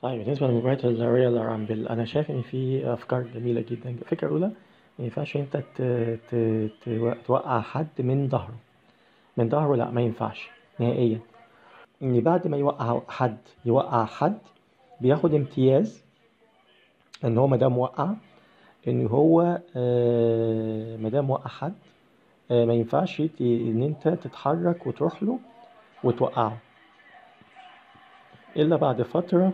طيب بالنسبة لمباراة الريال رامبل، أنا شايف إن في أفكار جميلة جدا. الفكرة الأولى، ما ينفعش أنت توقع حد من ظهره. من ظهره لأ، ما ينفعش نهائيا. إن بعد ما يوقع حد بياخد امتياز، إن هو مادام وقع، إن هو مادام وقع حد، ما ينفعش إن أنت تتحرك وتروح له وتوقعه إلا بعد فترة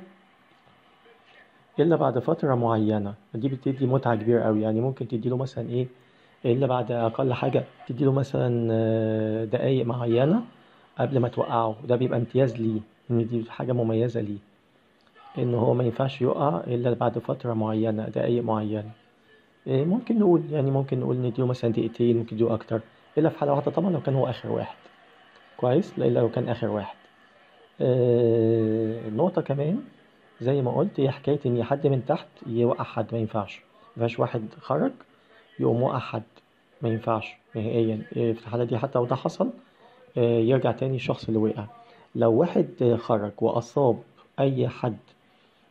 إلا بعد فترة معينة. دي بتدي متعة كبيرة قوي. يعني ممكن تديله مثلا إيه، إلا بعد أقل حاجة تديله مثلا دقايق معينة قبل ما توقعه. ده بيبقى امتياز ليه، إن دي حاجة مميزة ليه، إن هو ما ينفعش يقع إلا بعد فترة معينة، دقايق معينة. ممكن نقول نديله مثلا دقيقتين، ممكن نديله أكتر، إلا في حالة واحدة طبعا، لو كان هو آخر واحد. كويس، إلا لو كان آخر واحد. النقطة كمان زي ما قلت، هي حكاية إن حد من تحت يوقع حد. ما ينفعش واحد خرج يقوم وقع حد، ما ينفعش نهائيا. في الحالة دي حتى لو ده حصل، يرجع تاني الشخص اللي وقع. لو واحد خرج وأصاب أي حد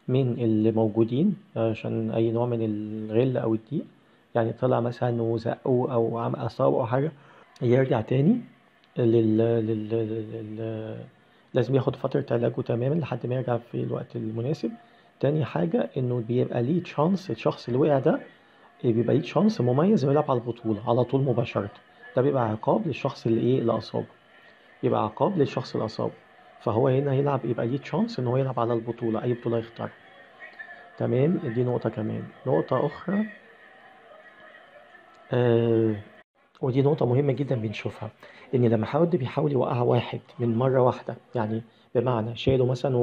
من اللي موجودين عشان أي نوع من الغل أو الضيق، يعني طلع مثلا وزقه أو عمل أصابه أو حاجة، يرجع تاني لل... لازم ياخد فترة علاجه تماما لحد ما يرجع في الوقت المناسب. تاني حاجة إنه بيبقى ليه تشانس، الشخص اللي وقع ده بيبقى ليه تشانس مميز إنه يلعب على البطولة على طول مباشرة. ده بيبقى عقاب للشخص اللي أصابه، يبقى عقاب للشخص اللي أصابه. فهو هنا يلعب، يبقى ليه تشانس إن هو يلعب على البطولة، أي بطولة يختار. تمام. دي نقطة. كمان نقطة أخرى، آه ودي نقطة مهمة جدا بنشوفها، إن لما حد بيحاول يوقع واحد من مرة واحدة، يعني بمعنى شاله مثلا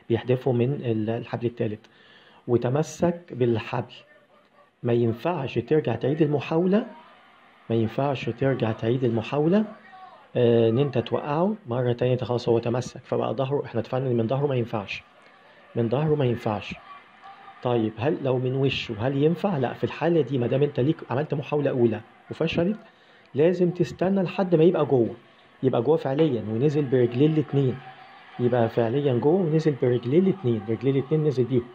وبيحدفه من الحبل الثالث وتمسك بالحبل، ما ينفعش ترجع تعيد المحاولة. ما ينفعش ترجع تعيد المحاولة، إن أنت توقعه مرة تانية. أنت خلاص هو تمسك فبقى ظهره، إحنا اتفقنا إن من ظهره ما ينفعش. من ظهره ما ينفعش. طيب هل لو من وشه هل ينفع؟ لا، في الحالة دي ما دام أنت ليك عملت محاولة أولى وفشلت، لازم تستنى لحد ما يبقى جوه. يبقى جوه فعليا ونزل برجليه الاتنين. يبقى فعليا جوه ونزل برجليه الاتنين، رجليه الاتنين نزل بيهم.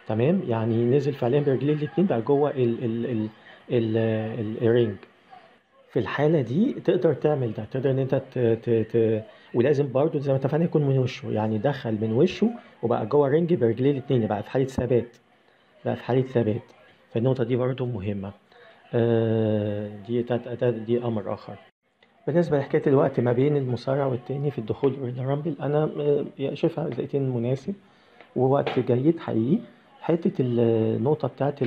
تمام، يعني نزل فعليا برجليه الاتنين، بقى جوه الرينج. في الحالة دي تقدر تعمل ده، تقدر ان انت ولازم برضو زي ما اتفقنا يكون من وشه، يعني دخل من وشه وبقى جوه رينج برجليه الاتنين، بقى في حالة ثبات. بقى في حالة ثبات. فالنقطة دي برضو مهمة. دي أمر آخر. بالنسبة لحكاية الوقت ما بين المصارع والتاني في الدخول الرامبل، أنا شايفها دقيقتين مناسب ووقت جيد حقيقي. حتة النقطة بتاعت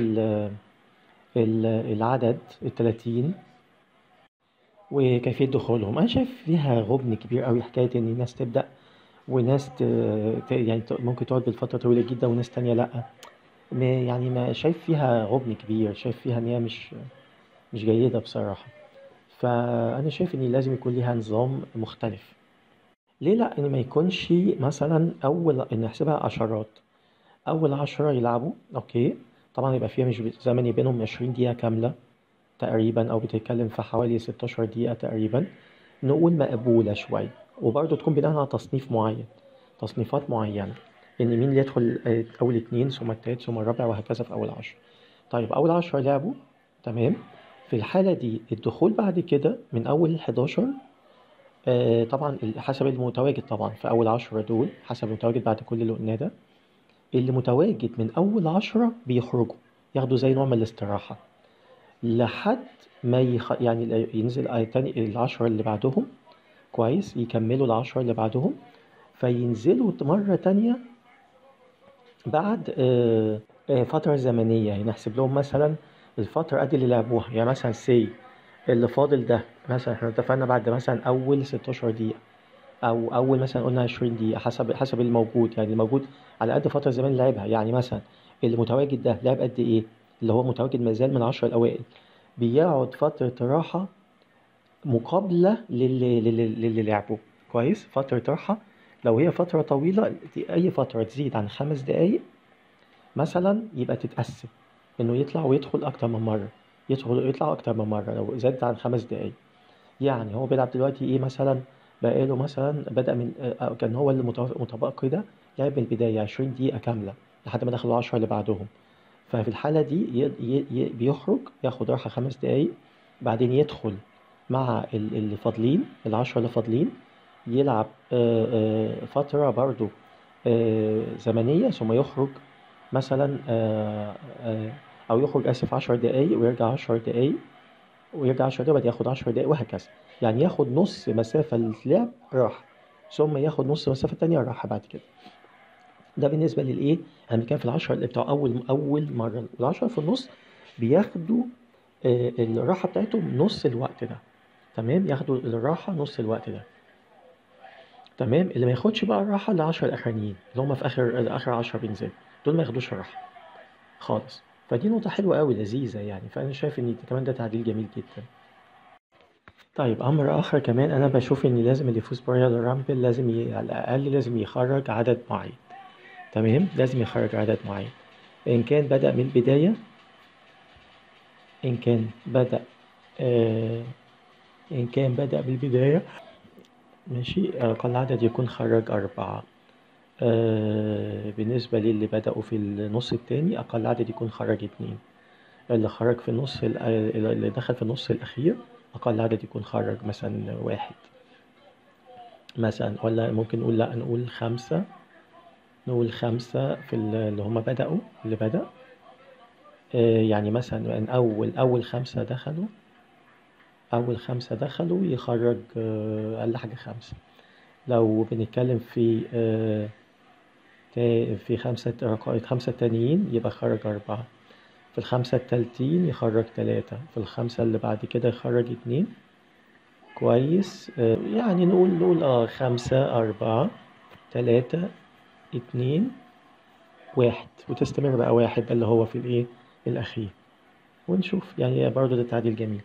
العدد 30 وكيفية دخولهم، أنا شايف فيها غبن كبير قوي. حكاية إن الناس تبدأ وناس ممكن تقعد بالفترة طويلة جدا وناس تانية لأ. يعني ما شايف فيها غبن كبير، شايف فيها إن هي مش جيدة بصراحة. فأنا شايف إن لازم يكون ليها نظام مختلف. ليه لأ إن ما يكونش مثلا إن نحسبها عشرات. أول 10 يلعبوا أوكي، طبعا يبقى فيها مش زمن بينهم 20 دقيقة كاملة تقريبا، أو بتتكلم في حوالي 16 دقيقة تقريبا. نقول مقبولة شوية، وبرضه تكون بناء على تصنيف معين، تصنيفات معينة، إن مين اللي يدخل أول اتنين ثم التالت ثم الرابع وهكذا في أول 10. طيب أول 10 لعبوا تمام. في الحالة دي الدخول بعد كده من أول 11، طبعا حسب المتواجد طبعا في أول 10 دول، حسب المتواجد بعد كل اللي قلناه ده. اللي متواجد من أول 10 بيخرجوا، ياخدوا زي نوع من الاستراحة لحد ما يعني ينزل تاني العشرة اللي بعدهم. كويس، يكملوا العشرة اللي بعدهم، فينزلوا مرة تانية بعد فترة زمنية. يعني نحسب لهم مثلا الفترة قد اللي لعبوها، يعني مثلا اللي فاضل ده مثلا احنا اتفقنا بعد مثلا أول 16 دقيقة، أو أول مثلا قلنا 20 دقيقة، حسب الموجود. يعني الموجود على قد فترة زمان اللي لعبها. يعني مثلا اللي متواجد ده لعب قد إيه، اللي هو متواجد مازال من العشرة الأوائل، بيقعد فترة راحة مقابلة للي لعبه. كويس، فترة راحة. لو هي فترة طويلة، أي فترة تزيد عن 5 دقايق مثلا يبقى تتقسم، إنه يطلع ويدخل أكتر من مرة، يدخل ويطلع أكتر من مرة لو زاد عن 5 دقايق. يعني هو بيلعب دلوقتي إيه مثلا بقاله مثلا بدأ من كان هو اللي متبقي ده، لعب من البداية 20 دقيقة كاملة لحد ما دخلوا 10 اللي بعدهم. ففي الحالة دي بيخرج ياخد راحة 5 دقايق، بعدين يدخل مع اللي فاضلين، ال10 اللي فاضلين، يلعب فترة برضو زمنية، ثم يخرج مثلا أو يخرج آسف 10 دقايق ويرجع 10 دقايق، ويرجع 10 دقايق وبعد ياخد 10 دقايق، وهكذا. يعني ياخد نص مسافة للعب راحة، ثم ياخد نص مسافة تانية راحة بعد كده. ده بالنسبة للإيه؟ يعني كان في ال10 اللي بتوع أول مرة، ال10 في النص بياخدوا الراحة بتاعتهم نص الوقت ده. تمام، ياخدوا الراحة نص الوقت ده. تمام، اللي ما ياخدش بقى الراحة ال10 الأخرانيين اللي هم في آخر 10 بينزلوا، دول ما ياخدوش الراحة خالص. فدي نقطة حلوة أوي لذيذة يعني، فأنا شايف إن كمان ده تعديل جميل جدا. طيب أمر آخر كمان، أنا بشوف إن لازم اللي يفوز برويال رامبل لازم على الأقل لازم يخرج عدد معين. تمام، لازم يخرج عدد معين، إن كان بدأ من البداية، إن كان بدأ آه إن كان بدأ بالبداية ماشي، أقل عدد يكون خرج 4. بالنسبة للي بدأوا في النص التاني أقل عدد يكون خرج 2. اللي خرج في النص اللي دخل في النص الأخير أقل عدد يكون خرج مثلا 1 مثلا، ولا ممكن نقول لأ، نقول 5. نقول 5 في اللي هم بدأوا، اللي بدأ يعني مثلا من أول 5 دخلوا، أول 5 دخلوا يخرج أقل حاجة 5. لو بنتكلم في في 5 رقائق، 5 تانيين يبقى خرج 4. في ال5 التالتين يخرج 3. في ال5 اللي بعد كده يخرج 2. كويس، يعني نقول 5 4 3 2 1، وتستمر بقى 1 ده اللي هو في الإيه الأخير، ونشوف يعني برضه ده تعديل جميل.